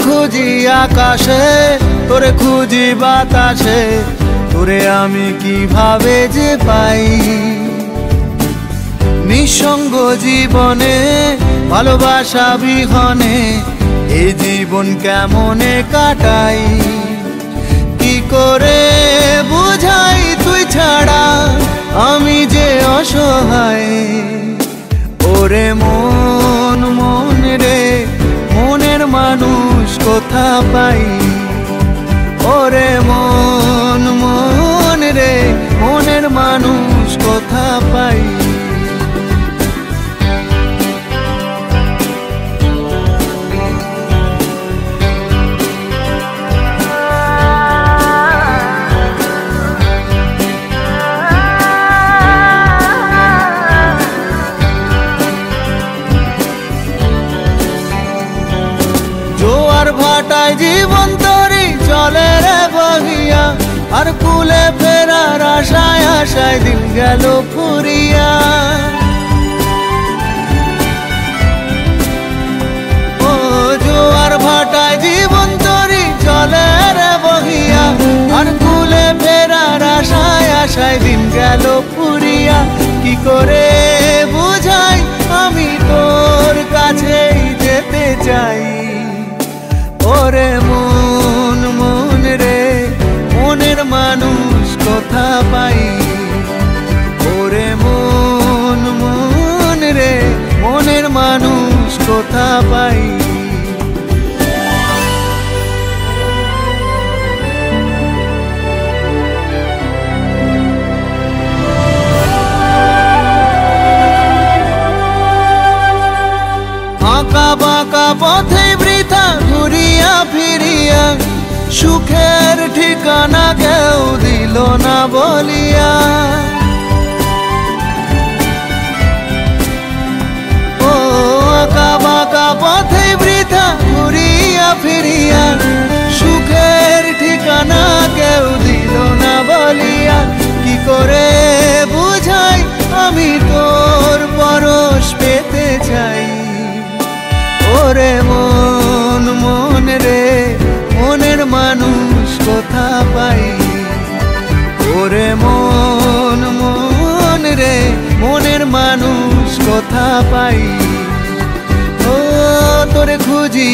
খুঁজি আকাশে, তোরে খুঁজি বাতাসে, তোরে আমি কিভাবে যে পাই। নিঃসঙ্গ জীবনে ভালোবাসা বিহনে এই জীবন কেমনে কাটাই। কি করে বুঝাই তুই ছাড়া আমি যে অসহায়। ওরে মন মন রে, মনের মানুষ কোথা পাই। ওরে মন মন রে, মনের মানুষ কোথা পাই। জোয়ার ভাটায় জীবন তরি চলে রে বহিয়া, আর কুলে ফেরার আশায় আশায় দিন গেল ফুরিয়া। ও জোয়ার ভাটায় জীবন তরি চলে রে বহিয়া, আর কুলে ফেরার আশায় আশায় দিন গেল ফুরিয়া। কি করে বুঝাই আমি তোর কাছেই যেতে চাই। ওরে মন মন রে, মনের মানুষ কোথা পাই। ওরে মন মন রে, মনের মানুষ কোথা পাই। আঁকা বাঁকা পথে বৃথা ঘুরিয়া ফিরিয়া, সুখের ঠিকানা কেউ দিল না বলিয়া। ও আঁকা বাঁকা পথে বৃথা ঘুরিয়া ফিরিয়া, সুখের ঠিকানা কেউ দিল না বলিয়া। কি করে বুঝাই আমি তোর পরশ পেতে চাই। ওরে মন মন রে, মনের মানুষ কোথা পাই। ওরে মন মন রে, মনের মানুষ কোথা পাই। ও তোরে খুঁজি